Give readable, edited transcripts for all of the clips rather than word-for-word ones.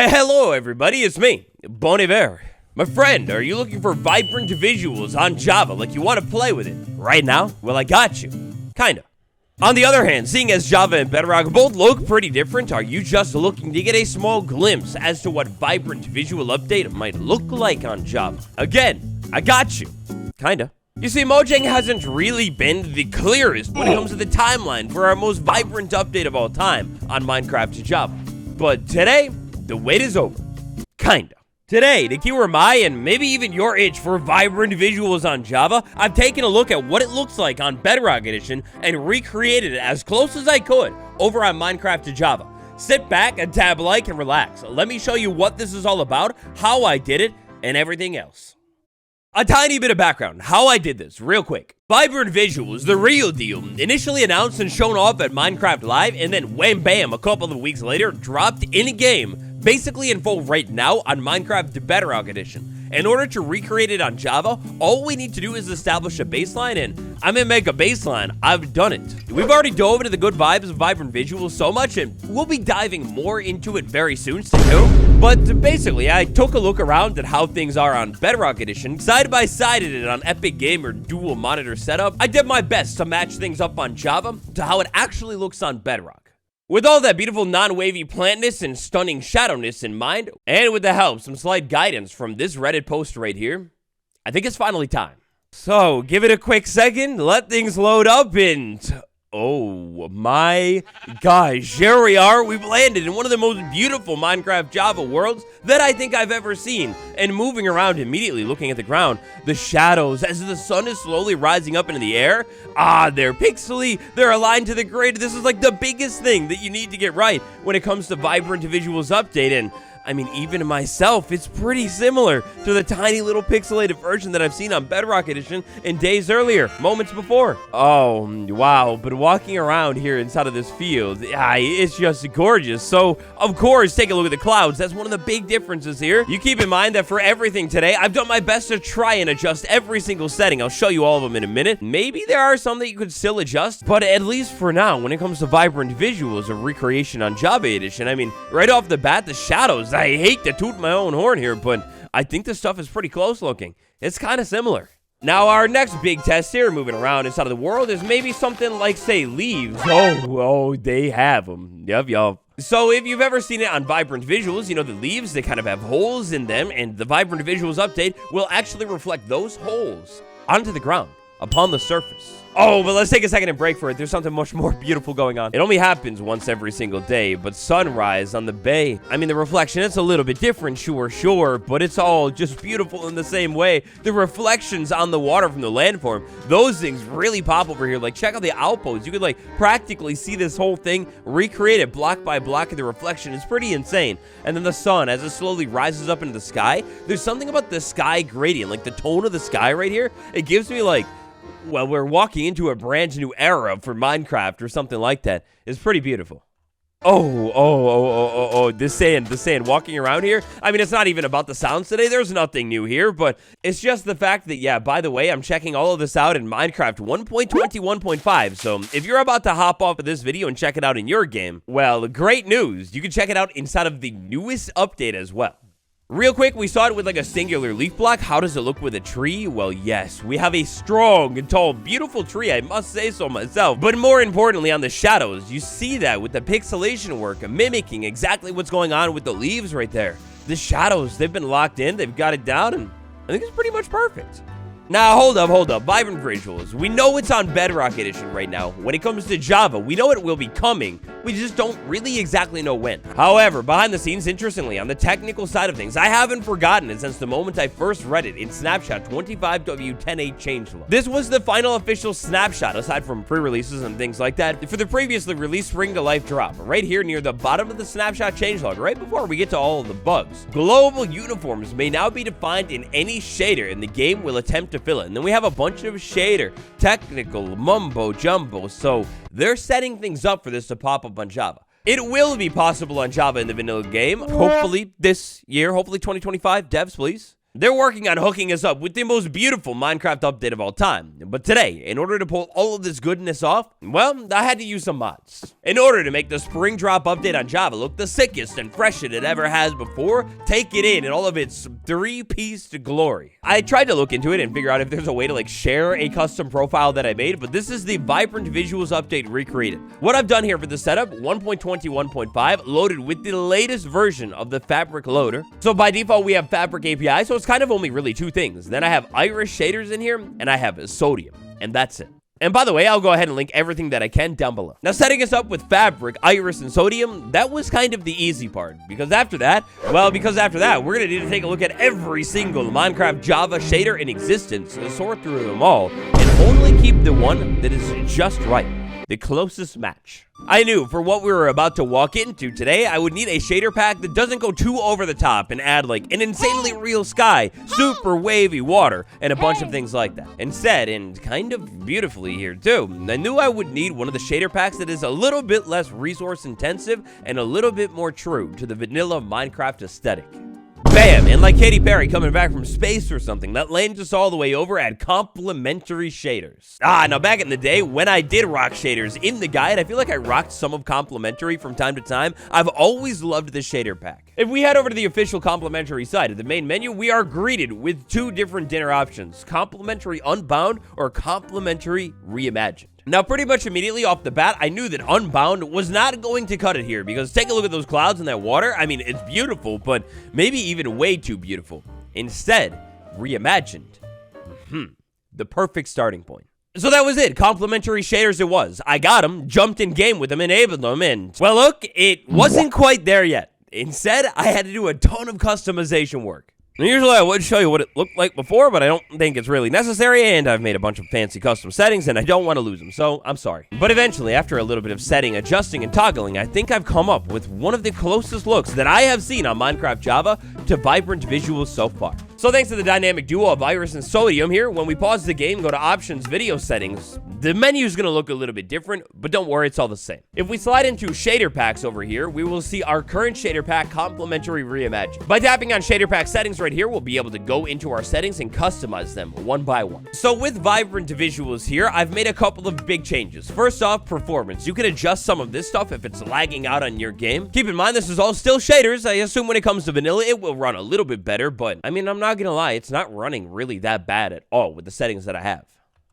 Hello everybody, it's me, Bon Iver. My friend, are you looking for vibrant visuals on Java like you want to play with it right now? Well, I got you. Kinda. On the other hand, seeing as Java and Bedrock both look pretty different, are you just looking to get a small glimpse as to what vibrant visual update might look like on Java? Again, I got you. Kinda. You see, MOJANG hasn't really been the clearest when it comes to the timeline for our most vibrant update of all time on Minecraft Java. But today, the wait is over. Kinda. Today, to cure my and maybe even your itch for vibrant visuals on Java, I've taken a look at what it looks like on Bedrock Edition and recreated it as close as I could over on Minecraft Java. Sit back and tab like and relax. Let me show you what this is all about, how I did it, and everything else. A tiny bit of background, how I did this, real quick. Vibrant visuals, the real deal, initially announced and shown off at Minecraft Live, and then wham bam, a couple of weeks later, dropped in-game, basically in full right now on Minecraft Bedrock Edition. In order to recreate it on Java, all we need to do is establish a baseline, and I'm gonna make a baseline. I've done it. We've already dove into the good vibes of vibrant visuals so much, and we'll be diving more into it very soon, stay tuned. But basically, I took a look around at how things are on Bedrock Edition, side-by-sided it on Epic Gamer dual monitor setup. I did my best to match things up on Java to how it actually looks on Bedrock. With all that beautiful non-wavy plantness and stunning shadowness in mind, and with the help, some slight guidance from this Reddit post right here, I think it's finally time. So, give it a quick second, let things load up, and oh my gosh, here we are. We've landed in one of the most beautiful Minecraft Java worlds that I think I've ever seen. And moving around immediately, looking at the ground, the shadows as the sun is slowly rising up into the air. They're pixely, they're aligned to the grid. This is like the biggest thing that you need to get right when it comes to vibrant visuals update. And I mean, even myself, it's pretty similar to the tiny little pixelated version that I've seen on Bedrock Edition in days earlier, moments before. Oh, wow, but walking around here inside of this field, it's just gorgeous. So, of course, take a look at the clouds. That's one of the big differences here. You keep in mind that for everything today, I've done my best to try and adjust every single setting. I'll show you all of them in a minute. Maybe there are some that you could still adjust, but at least for now, when it comes to vibrant visuals or recreation on Java Edition, I mean, right off the bat, the shadows, I hate to toot my own horn here, but I think this stuff is pretty close looking. It's kind of similar. Now, our next big test here, moving around inside of the world, is maybe something like, say, leaves. Oh, they have them. Yep, y'all. So, if you've ever seen it on Vibrant Visuals, you know, the leaves, they kind of have holes in them, and the Vibrant Visuals update will actually reflect those holes onto the ground, upon the surface. Oh, but let's take a second and break for it. There's something much more beautiful going on. It only happens once every single day, but sunrise on the bay. I mean, the reflection, it's a little bit different, sure, but it's all just beautiful in the same way. The reflections on the water from the landform, those things really pop over here. Like, check out the outpost. You could, like, practically see this whole thing recreated block by block of the reflection. It's pretty insane. And then the sun, as it slowly rises up into the sky, there's something about the sky gradient, like the tone of the sky right here. It gives me, like, well, we're walking into a brand new era for Minecraft or something like that. It's pretty beautiful. Oh, the sand walking around here. I mean, it's not even about the sounds today. There's nothing new here, but it's just the fact that, yeah, by the way, I'm checking all of this out in Minecraft 1.21.5. So if you're about to hop off of this video and check it out in your game, well, great news. You can check it out inside of the newest update as well. Real quick, we saw it with like a singular leaf block. How does it look with a tree? Well, yes, we have a strong and tall, beautiful tree, I must say so myself. But more importantly, on the shadows, you see that with the pixelation work, mimicking exactly what's going on with the leaves right there. The shadows, they've been locked in, they've got it down, and I think it's pretty much perfect. Now, hold up. Vibrant visuals. We know it's on Bedrock Edition right now. When it comes to Java, we know it will be coming. We just don't really exactly know when. However, behind the scenes, interestingly, on the technical side of things, I haven't forgotten it since the moment I first read it in Snapshot 25W108 changelog. This was the final official snapshot, aside from pre-releases and things like that, for the previously released Spring to Life drop, right here near the bottom of the snapshot changelog, right before we get to all of the bugs. Global uniforms may now be defined in any shader, and the game will attempt to fill it. And then we have a bunch of shader, technical, mumbo jumbo, so they're setting things up for this to pop up on Java. It will be possible on Java in the vanilla game, hopefully this year, hopefully 2025, devs, please. They're working on hooking us up with the most beautiful Minecraft update of all time. But today, in order to pull all of this goodness off, well, I had to use some mods. In order to make the spring drop update on Java look the sickest and freshest it ever has before, take it in all of its three-piece glory. I tried to look into it and figure out if there's a way to share a custom profile that I made, but this is the Vibrant Visuals update recreated. What I've done here for the setup, 1.21.5, loaded with the latest version of the Fabric loader. So by default, we have Fabric API, so it's kind of only really two things. Then I have iris shaders in here, and I have sodium, and that's it. And by the way, I'll go ahead and link everything that I can down below. Now, setting us up with Fabric, Iris, and Sodium, that was kind of the easy part. Because after that, we're going to need to take a look at every single Minecraft Java shader in existence, sort through them all, and only keep the one that is just right. The closest match. I knew for what we were about to walk into today, I would need a shader pack that doesn't go too over the top and add an insanely real sky, super wavy water, and a bunch of things like that. Instead, and kind of beautifully here too, I knew I would need one of the shader packs that is a little bit less resource intensive and a little bit more true to the vanilla Minecraft aesthetic. Bam! And like Katy Perry coming back from space or something, that lands us all the way over at complementary shaders. Now back in the day, when I did rock shaders in the guide, I feel like I rocked some of complementary from time to time. I've always loved the shader pack. If we head over to the official complementary side of the main menu, we are greeted with two different dinner options, complementary unbound or complementary reimagined. Now, pretty much immediately off the bat, I knew that Unbound was not going to cut it here, because take a look at those clouds and that water. I mean, it's beautiful, but maybe even way too beautiful. Instead, Reimagined. The perfect starting point. So that was it. Complementary shaders it was. I got them, jumped in game with them, enabled them, and, well, look, it wasn't quite there yet. Instead, I had to do a ton of customization work. Now, usually I would show you what it looked like before, but I don't think it's really necessary, and I've made a bunch of fancy custom settings, and I don't want to lose them, so I'm sorry. But eventually, after a little bit of setting, adjusting, and toggling, I think I've come up with one of the closest looks that I have seen on Minecraft Java to vibrant visuals so far. So thanks to the dynamic duo of Iris and Sodium here, when we pause the game, go to Options, Video Settings, the menu is going to look a little bit different, but don't worry, it's all the same. If we slide into Shader Packs over here, we will see our current Shader Pack Complementary Reimagined. By tapping on Shader Pack Settings right here, we'll be able to go into our settings and customize them one by one. So with Vibrant Visuals here, I've made a couple of big changes. First off, performance. You can adjust some of this stuff if it's lagging out on your game. Keep in mind, this is all still shaders. I assume when it comes to vanilla, it will run a little bit better, but I mean, I'm not gonna lie, it's not running really that bad at all with the settings that I have.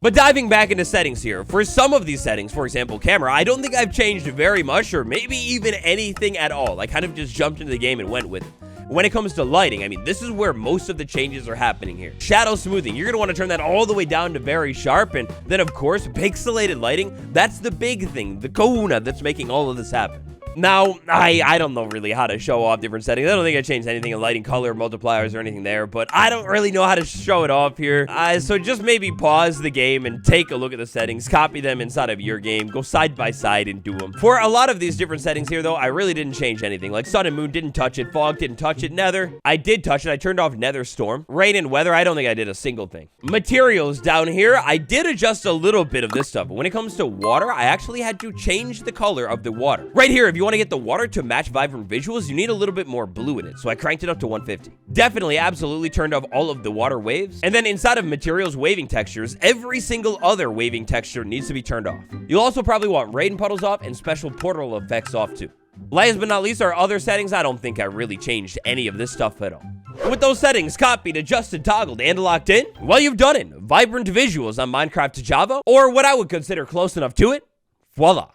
But diving back into settings here, for some of these settings, for example, camera, I don't think I've changed very much or maybe even anything at all. I kind of just jumped into the game and went with it. When it comes to lighting, I mean, this is where most of the changes are happening here. Shadow smoothing, you're gonna wanna turn that all the way down to very sharp, and then of course, pixelated lighting, that's the big thing, the kahuna that's making all of this happen. Now, I don't know really how to show off different settings. I don't think I changed anything in lighting, color, multipliers, or anything there, but I don't really know how to show it off here. So just maybe pause the game and take a look at the settings, copy them inside of your game, go side by side and do them. For a lot of these different settings here, though, I really didn't change anything. Like sun and moon didn't touch it, fog didn't touch it, nether, I did touch it. I turned off nether storm. Rain and weather, I don't think I did a single thing. Materials down here, I did adjust a little bit of this stuff, but when it comes to water, I actually had to change the color of the water. Right here, if you want to get the water to match vibrant visuals, you need a little bit more blue in it, so I cranked it up to 150. Definitely, absolutely turned off all of the water waves, and then inside of materials waving textures, every single other waving texture needs to be turned off. You'll also probably want rain puddles off and special portal effects off too. Last but not least, our other settings, I don't think I really changed any of this stuff at all. With those settings copied, adjusted, toggled, and locked in, well, you've done it. Vibrant visuals on Minecraft Java, or what I would consider close enough to it, voila.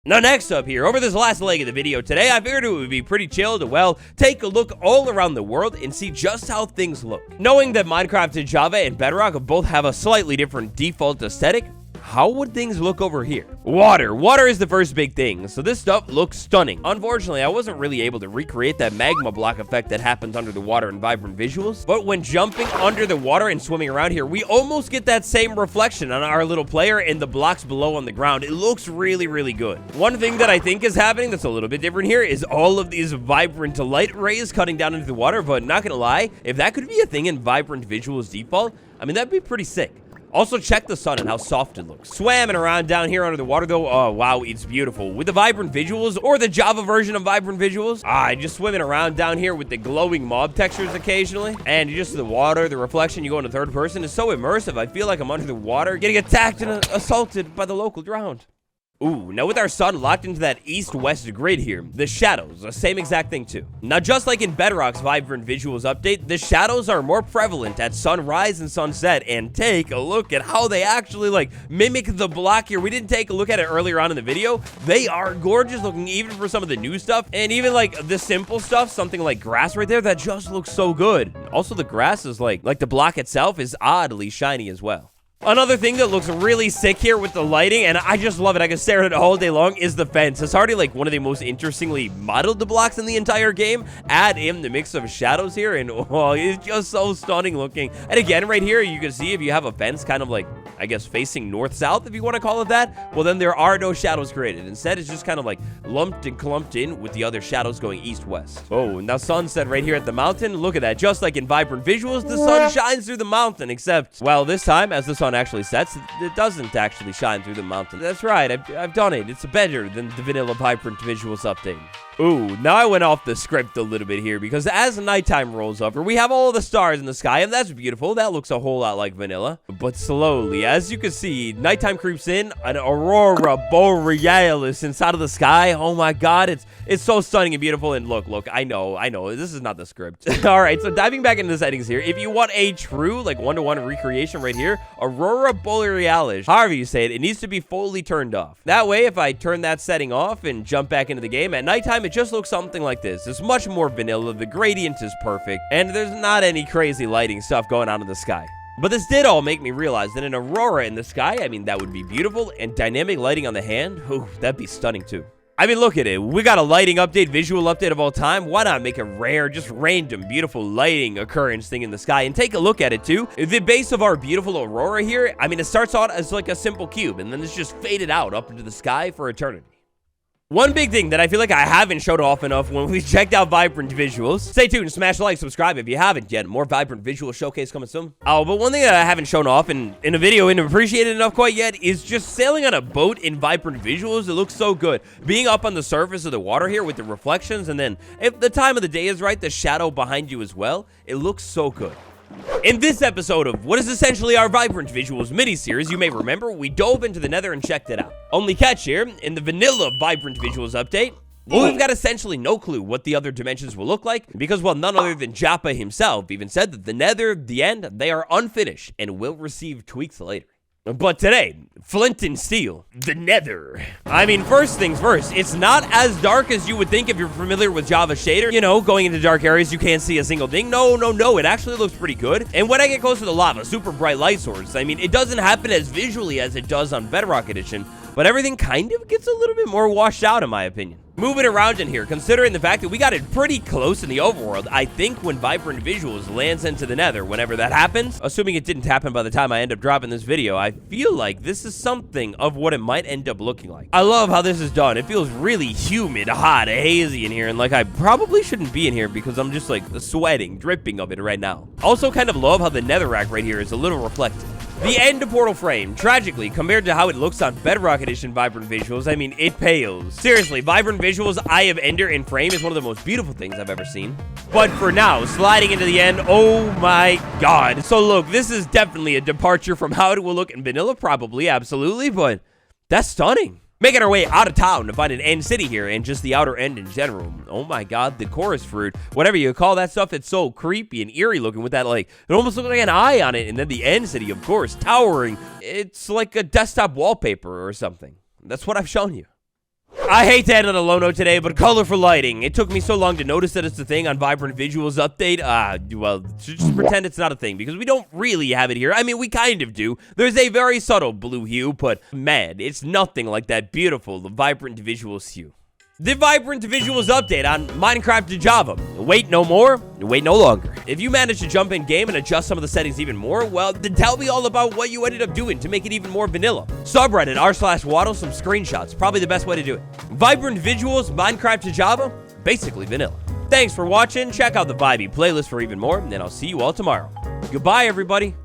Now, next up here, over this last leg of the video today, I figured it would be pretty chill to, well, take a look all around the world and see just how things look. Knowing that Minecraft Java and Bedrock both have a slightly different default aesthetic, how would things look over here? Water. Water is the first big thing, so this stuff looks stunning. Unfortunately, I wasn't really able to recreate that magma block effect that happens under the water in vibrant visuals, but when jumping under the water and swimming around here, we almost get that same reflection on our little player and the blocks below on the ground. It looks really, really good. One thing that I think is happening that's a little bit different here is all of these vibrant light rays cutting down into the water, but not gonna lie, if that could be a thing in vibrant visuals default, I mean, that'd be pretty sick. Also, check the sun and how soft it looks. Swamming around down here under the water, though. Oh, wow, it's beautiful. With the vibrant visuals, or the Java version of vibrant visuals. Just swimming around down here with the glowing mob textures occasionally. And just the water, the reflection, you go into third person. It's so immersive. I feel like I'm under the water, getting attacked and assaulted by the local drowned. Ooh, now with our sun locked into that east-west grid here, the shadows, the same exact thing too. Now just like in Bedrock's Vibrant Visuals update, the shadows are more prevalent at sunrise and sunset, and take a look at how they actually like mimic the block here. We didn't take a look at it earlier on in the video. They are gorgeous looking even for some of the new stuff, and even like the simple stuff, something like grass right there, that just looks so good. Also the grass is like the block itself is oddly shiny as well. Another thing that looks really sick here with the lighting, and I just love it, I can stare at it all day long, is the fence. It's already like one of the most interestingly modeled blocks in the entire game. Add in the mix of shadows here, and oh, it's just so stunning looking. And again, right here, you can see if you have a fence kind of like, I guess, facing north-south, if you want to call it that, well, then there are no shadows created. Instead, it's just kind of like lumped and clumped in with the other shadows going east-west. Oh, now sunset right here at the mountain. Look at that. Just like in Vibrant Visuals, the sun shines through the mountain, except, well, this time, as the sun actually sets, it doesn't actually shine through the mountain. That's right, I've done it. It's better than the vanilla Vibrant Visuals update. Ooh, now I went off the script a little bit here, because as nighttime rolls over, we have all the stars in the sky, and that's beautiful. That looks a whole lot like vanilla. But slowly, as you can see, nighttime creeps in, an aurora borealis inside of the sky. Oh my god, it's so stunning and beautiful. And look, I know, this is not the script. All right, so diving back into the settings here, if you want a true, like, one-to-one recreation right here, aurora borealis, however you say it, it needs to be fully turned off. That way, if I turn that setting off and jump back into the game, at nighttime, it just looks something like this. It's much more vanilla, the gradient is perfect, and there's not any crazy lighting stuff going on in the sky. But this did all make me realize that an aurora in the sky, I mean, that would be beautiful, and dynamic lighting on the hand, ooh, that'd be stunning too. I mean, look at it. We got a lighting update, visual update of all time. Why not make a rare, just random, beautiful lighting occurrence thing in the sky? And take a look at it, too. The base of our beautiful aurora here, I mean, it starts out as like a simple cube, and then it's just faded out up into the sky for eternity. One big thing that I feel like I haven't showed off enough when we checked out Vibrant Visuals. Stay tuned, smash like, subscribe if you haven't yet. More Vibrant Visual Showcase coming soon. Oh, but one thing that I haven't shown off in a video and appreciated enough quite yet is just sailing on a boat in Vibrant Visuals. It looks so good. Being up on the surface of the water here with the reflections, and then if the time of the day is right, the shadow behind you as well. It looks so good. In this episode of what is essentially our Vibrant Visuals mini-series, you may remember, we dove into the nether and checked it out. Only catch here, in the vanilla Vibrant Visuals update, well, we've got essentially no clue what the other dimensions will look like, because, well, none other than Japa himself even said that the nether, the end, they are unfinished and will receive tweaks later. But today, flint and steel, the nether. I mean, first things first, it's not as dark as you would think if you're familiar with Java Shader. You know, going into dark areas, you can't see a single thing. No, it actually looks pretty good. And when I get close to the lava, super bright light source, I mean, it doesn't happen as visually as it does on Bedrock Edition, but everything kind of gets a little bit more washed out, in my opinion. Moving around in here, considering the fact that we got it pretty close in the overworld, I think when Vibrant Visuals lands into the nether, whenever that happens, assuming it didn't happen by the time I end up dropping this video, I feel like this is something of what it might end up looking like. I love how this is done. It feels really humid, hot, hazy in here, and like I probably shouldn't be in here because I'm just like sweating, dripping of it right now. Also kind of love how the netherrack right here is a little reflective. The end portal frame, tragically, compared to how it looks on Bedrock Edition Vibrant Visuals, I mean, it pales. Seriously, Vibrant Visuals Eye of Ender in frame is one of the most beautiful things I've ever seen. But for now, sliding into the end, oh my god. So look, this is definitely a departure from how it will look in vanilla, probably, absolutely, but that's stunning. Making our way out of town to find an end city here and just the outer end in general. Oh my god, the chorus fruit, whatever you call that stuff, it's so creepy and eerie looking with that, like, it almost looks like an eye on it. And then the end city, of course, towering. It's like a desktop wallpaper or something. That's what I've shown you. I hate to end on a low note today, but colorful lighting. It took me so long to notice that it's a thing on Vibrant Visuals update. Well, just pretend it's not a thing, because we don't really have it here. I mean, we kind of do. There's a very subtle blue hue, but man, it's nothing like that beautiful, Vibrant Visuals hue. The Vibrant Visuals update on Minecraft Java. Wait no more, wait no longer. If you manage to jump in game and adjust some of the settings even more, well, then tell me all about what you ended up doing to make it even more vanilla. Subreddit r/waddle some screenshots, probably the best way to do it. Vibrant Visuals, Minecraft Java, basically vanilla. Thanks for watching, check out the Vibey playlist for even more, and I'll see you all tomorrow. Goodbye, everybody.